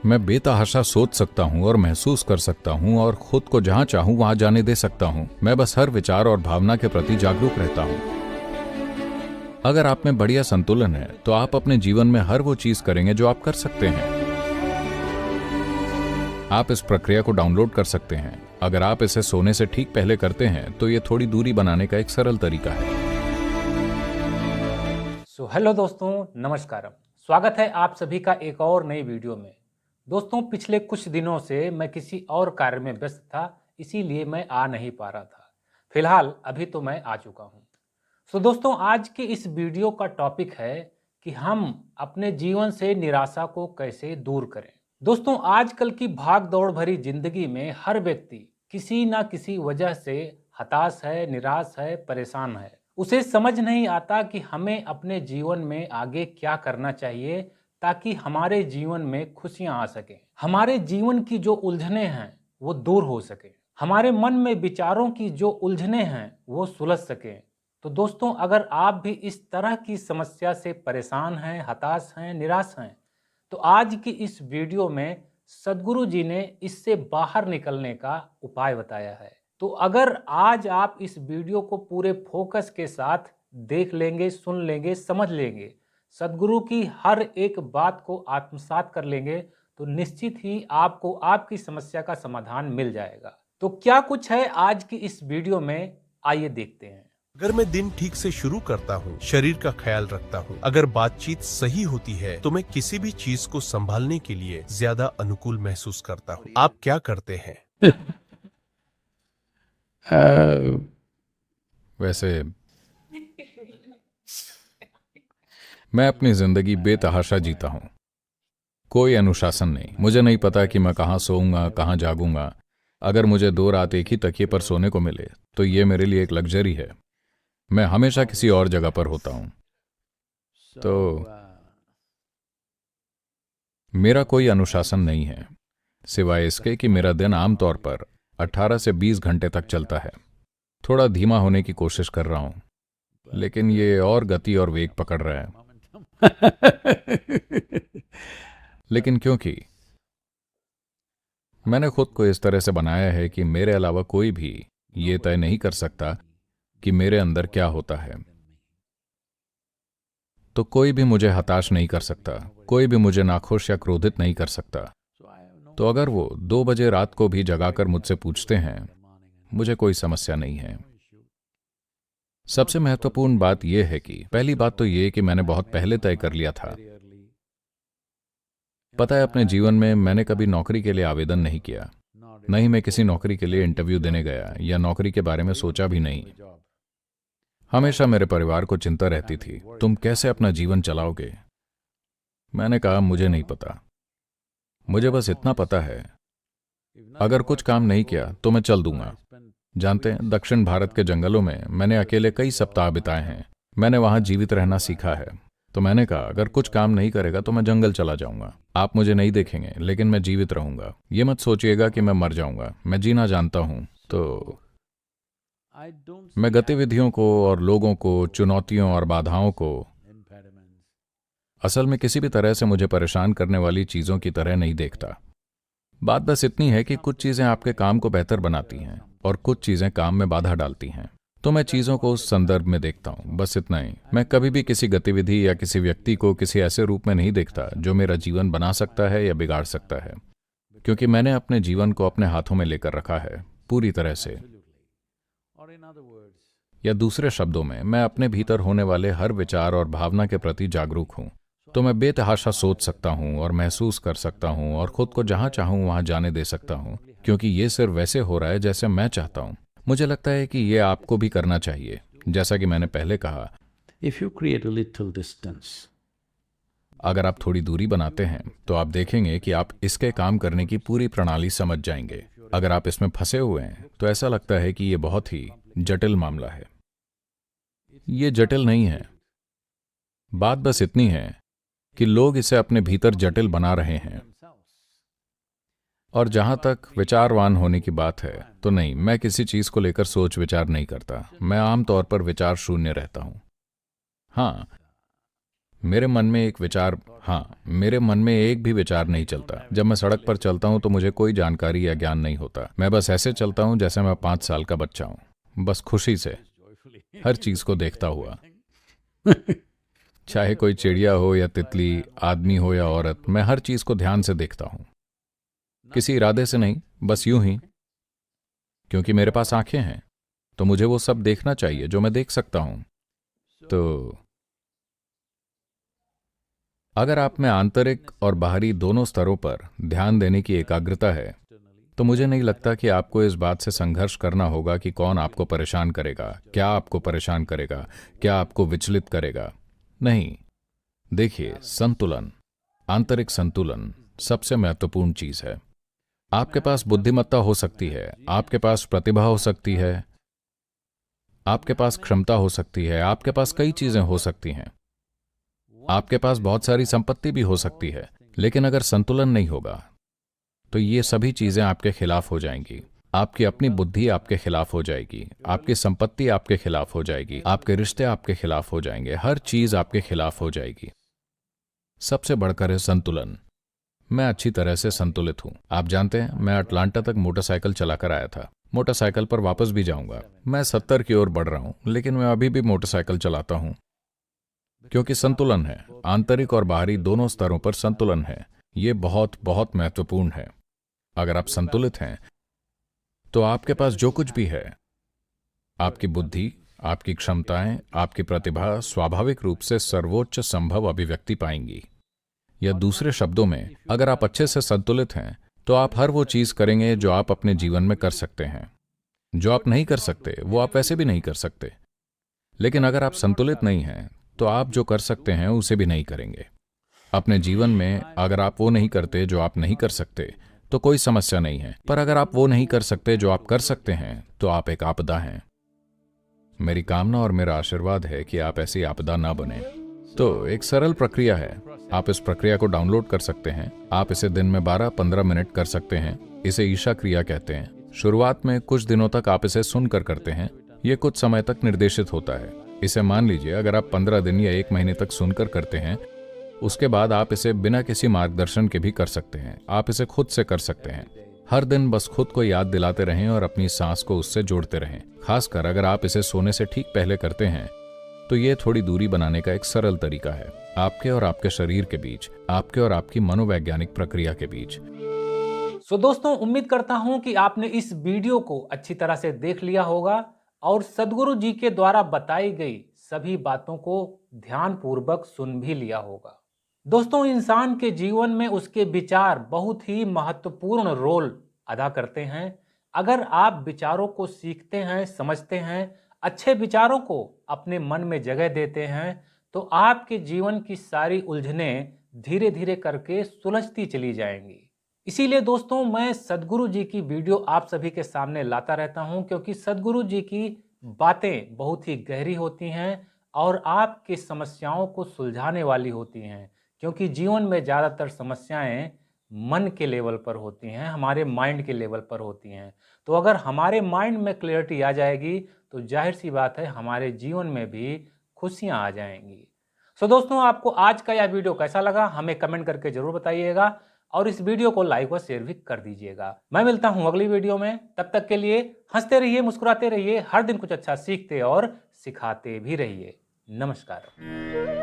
मैं बेतहाशा सोच सकता हूँ और महसूस कर सकता हूँ और खुद को जहाँ चाहूँ वहाँ जाने दे सकता हूँ। मैं बस हर विचार और भावना के प्रति जागरूक रहता हूँ। अगर आप में बढ़िया संतुलन है तो आप अपने जीवन में हर वो चीज करेंगे जो आप कर सकते हैं। आप इस प्रक्रिया को डाउनलोड कर सकते हैं। अगर आप इसे सोने से ठीक पहले करते हैं तो ये थोड़ी दूरी बनाने का एक सरल तरीका है। हेलो दोस्तों, नमस्कारम। स्वागत है आप सभी का एक और नई वीडियो में। दोस्तों, पिछले कुछ दिनों से मैं किसी और कार्य में व्यस्त था, इसीलिए मैं आ नहीं पा रहा था। फिलहाल अभी तो मैं आ चुका हूँ। दोस्तों, आज के इस वीडियो का टॉपिक है कि हम अपने जीवन से निराशा को कैसे दूर करें। दोस्तों, आजकल की भाग दौड़ भरी जिंदगी में हर व्यक्ति किसी ना किसी वजह से हताश है, निराश है, परेशान है। उसे समझ नहीं आता कि हमें अपने जीवन में आगे क्या करना चाहिए ताकि हमारे जीवन में खुशियां आ सकें, हमारे जीवन की जो उलझनें हैं वो दूर हो सके, हमारे मन में विचारों की जो उलझनें हैं वो सुलझ सकें। तो दोस्तों, अगर आप भी इस तरह की समस्या से परेशान हैं, हताश हैं, निराश हैं, तो आज की इस वीडियो में सद्गुरु जी ने इससे बाहर निकलने का उपाय बताया है। तो अगर आज आप इस वीडियो को पूरे फोकस के साथ देख लेंगे, सुन लेंगे, समझ लेंगे, सद्गुरु की हर एक बात को आत्मसात कर लेंगे, तो निश्चित ही आपको आपकी समस्या का समाधान मिल जाएगा। तो क्या कुछ है आज की इस वीडियो में, आइए देखते हैं। अगर मैं दिन ठीक से शुरू करता हूँ, शरीर का ख्याल रखता हूँ, अगर बातचीत सही होती है तो मैं किसी भी चीज को संभालने के लिए ज्यादा अनुकूल महसूस करता हूँ। आप क्या करते हैं? वैसे मैं अपनी जिंदगी बेतहाशा जीता हूं। कोई अनुशासन नहीं। मुझे नहीं पता कि मैं कहाँ सोऊंगा, कहाँ जागूंगा। अगर मुझे 2 रात एक ही तकिए पर सोने को मिले तो ये मेरे लिए एक लग्जरी है। मैं हमेशा किसी और जगह पर होता हूं। तो मेरा कोई अनुशासन नहीं है, सिवाय इसके कि मेरा दिन आमतौर पर 18 से 20 घंटे तक चलता है। थोड़ा धीमा होने की कोशिश कर रहा हूं, लेकिन ये और गति और वेग पकड़ रहा है। लेकिन क्योंकि मैंने खुद को इस तरह से बनाया है कि मेरे अलावा कोई भी ये तय नहीं कर सकता कि मेरे अंदर क्या होता है, तो कोई भी मुझे हताश नहीं कर सकता, कोई भी मुझे नाखुश या क्रोधित नहीं कर सकता। तो अगर वो 2 बजे रात को भी जगाकर मुझसे पूछते हैं, मुझे कोई समस्या नहीं है। सबसे महत्वपूर्ण बात यह है कि पहली बात तो ये कि मैंने बहुत पहले तय कर लिया था। पता है, अपने जीवन में मैंने कभी नौकरी के लिए आवेदन नहीं किया, न ही मैं किसी नौकरी के लिए इंटरव्यू देने गया या नौकरी के बारे में सोचा भी नहीं। हमेशा मेरे परिवार को चिंता रहती थी, तुम कैसे अपना जीवन चलाओगे। मैंने कहा, मुझे नहीं पता। मुझे बस इतना पता है, अगर कुछ काम नहीं किया तो मैं चल दूंगा। जानते हैं, दक्षिण भारत के जंगलों में मैंने अकेले कई सप्ताह बिताए हैं। मैंने वहां जीवित रहना सीखा है। तो मैंने कहा, अगर कुछ काम नहीं करेगा तो मैं जंगल चला जाऊंगा। आप मुझे नहीं देखेंगे, लेकिन मैं जीवित रहूंगा। ये मत सोचिएगा कि मैं मर जाऊंगा। मैं जीना जानता हूं। तो मैं गतिविधियों को और लोगों को, चुनौतियों और बाधाओं को असल में किसी भी तरह से मुझे परेशान करने वाली चीजों की तरह नहीं देखता। बात बस इतनी है कि कुछ चीजें आपके काम को बेहतर बनाती हैं और कुछ चीजें काम में बाधा डालती हैं। तो मैं चीजों को उस संदर्भ में देखता हूं, बस इतना ही। मैं कभी भी किसी गतिविधि या किसी व्यक्ति को किसी ऐसे रूप में नहीं देखता जो मेरा जीवन बना सकता है या बिगाड़ सकता है, क्योंकि मैंने अपने जीवन को अपने हाथों में लेकर रखा है, पूरी तरह से। या दूसरे शब्दों में, मैं अपने भीतर होने वाले हर विचार और भावना के प्रति जागरूक हूं। तो मैं बेतहाशा सोच सकता हूं और महसूस कर सकता हूं और खुद को जहां चाहूं वहां जाने दे सकता हूं, क्योंकि ये सिर्फ वैसे हो रहा है जैसे मैं चाहता हूं। मुझे लगता है कि ये आपको भी करना चाहिए। जैसा कि मैंने पहले कहा, If you create a little distance, अगर आप थोड़ी दूरी बनाते हैं तो आप देखेंगे कि आप इसके काम करने की पूरी प्रणाली समझ जाएंगे। अगर आप इसमें फंसे हुए हैं तो ऐसा लगता है कि ये बहुत ही जटिल मामला है। ये जटिल नहीं है। बात बस इतनी है कि लोग इसे अपने भीतर जटिल बना रहे हैं। और जहां तक विचारवान होने की बात है, तो नहीं, मैं किसी चीज को लेकर सोच विचार नहीं करता। मैं आमतौर पर विचार शून्य रहता हूं। हाँ, मेरे मन में एक विचार हाँ, मेरे मन में एक भी विचार नहीं चलता। जब मैं सड़क पर चलता हूँ तो मुझे कोई जानकारी या ज्ञान नहीं होता। मैं बस ऐसे चलता हूँ जैसे मैं 5 साल का बच्चा हूँ, बस खुशी से हर चीज को देखता हुआ। चाहे कोई चिड़िया हो या तितली, आदमी हो या औरत, मैं हर चीज को ध्यान से देखता हूँ, किसी इरादे से नहीं, बस यूं ही। क्योंकि मेरे पास आंखें हैं तो मुझे वो सब देखना चाहिए जो मैं देख सकता हूं। तो अगर आप में आंतरिक और बाहरी दोनों स्तरों पर ध्यान देने की एकाग्रता है तो मुझे नहीं लगता कि आपको इस बात से संघर्ष करना होगा कि कौन आपको परेशान करेगा, क्या आपको परेशान करेगा, क्या आपको विचलित करेगा। नहीं, देखिए, संतुलन, आंतरिक संतुलन सबसे महत्वपूर्ण चीज है। आपके पास बुद्धिमत्ता हो सकती है, आपके पास प्रतिभा हो सकती है, आपके पास क्षमता हो सकती है, आपके पास कई चीजें हो सकती हैं, आपके पास बहुत सारी संपत्ति भी हो सकती है, लेकिन अगर संतुलन नहीं होगा तो ये सभी चीजें आपके खिलाफ हो जाएंगी। आपकी अपनी बुद्धि आपके खिलाफ हो जाएगी, आपकी संपत्ति आपके खिलाफ हो जाएगी, आपके रिश्ते आपके खिलाफ हो जाएंगे, हर चीज आपके खिलाफ हो जाएगी। सबसे बढ़कर है संतुलन। मैं अच्छी तरह से संतुलित हूं। आप जानते हैं, मैं अटलांटा तक मोटरसाइकिल चलाकर आया था। मोटरसाइकिल पर वापस भी जाऊंगा। मैं 70 की ओर बढ़ रहा हूं, लेकिन मैं अभी भी मोटरसाइकिल चलाता हूं, क्योंकि संतुलन है। आंतरिक और बाहरी दोनों स्तरों पर संतुलन है। ये बहुत बहुत महत्वपूर्ण है। अगर आप संतुलित हैं तो आपके पास जो कुछ भी है, आपकी बुद्धि, आपकी क्षमताएं, आपकी प्रतिभा स्वाभाविक रूप से सर्वोच्च संभव अभिव्यक्ति पाएंगी। या दूसरे शब्दों में, अगर आप अच्छे से संतुलित हैं तो आप हर वो चीज करेंगे जो आप अपने जीवन में कर सकते हैं। जो आप नहीं कर सकते वो आप वैसे भी नहीं कर सकते। लेकिन अगर आप संतुलित नहीं हैं तो आप जो कर सकते हैं उसे भी नहीं करेंगे। अपने जीवन में अगर आप वो नहीं करते जो आप नहीं कर सकते तो कोई समस्या नहीं है, पर अगर आप वो नहीं कर सकते जो आप कर सकते हैं तो आप एक आपदा हैं। मेरी कामना और मेरा आशीर्वाद है कि आप ऐसी आपदा ना बने। तो एक सरल प्रक्रिया है, आप इस प्रक्रिया को डाउनलोड कर सकते हैं। आप इसे दिन में 12-15 मिनट कर सकते हैं। इसे ईशा क्रिया कहते हैं। शुरुआत में कुछ दिनों तक आप इसे सुनकर करते हैं। ये कुछ समय तक निर्देशित होता है। इसे मान लीजिए अगर आप 15 दिन या 1 महीने तक सुनकर करते हैं, उसके बाद आप इसे बिना किसी मार्गदर्शन के भी कर सकते हैं। आप इसे खुद से कर सकते हैं। हर दिन बस खुद को याद दिलाते रहें और अपनी सांस को उससे जोड़ते रहें। खासकर अगर आप इसे सोने से ठीक पहले करते हैं तो ये थोड़ी दूरी बनाने का एक सरल तरीका है, आपके और आपके शरीर के बीच, आपके और आपकी मनोवैज्ञानिक प्रक्रिया के बीच। सो दोस्तों, उम्मीद करता हूं कि आपने इस वीडियो को अच्छी तरह से देख लिया होगा और सद्गुरु जी के द्वारा बताई गई सभी बातों को ध्यानपूर्वक सुन भी लिया होगा। दोस्तों, इंसान के जीवन में उसके विचार बहुत ही महत्वपूर्ण रोल अदा करते हैं। अगर आप विचारों को सीखते हैं, समझते हैं, अच्छे विचारों को अपने मन में जगह देते हैं तो आपके जीवन की सारी उलझनें धीरे धीरे करके सुलझती चली जाएंगी। इसीलिए दोस्तों, मैं सद्गुरु जी की वीडियो आप सभी के सामने लाता रहता हूं, क्योंकि सद्गुरु जी की बातें बहुत ही गहरी होती हैं और आपकी समस्याओं को सुलझाने वाली होती हैं। क्योंकि जीवन में ज़्यादातर समस्याएं मन के लेवल पर होती हैं, हमारे माइंड के लेवल पर होती हैं। तो अगर हमारे माइंड में क्लियरिटी आ जाएगी तो जाहिर सी बात है हमारे जीवन में भी खुशियां आ जाएंगी। सो दोस्तों, आपको आज का यह वीडियो कैसा लगा हमें कमेंट करके जरूर बताइएगा और इस वीडियो को लाइक व शेयर भी कर दीजिएगा। मैं मिलता हूं अगली वीडियो में। तब तक के लिए हंसते रहिए, मुस्कुराते रहिए, हर दिन कुछ अच्छा सीखते और सिखाते भी रहिए। नमस्कार।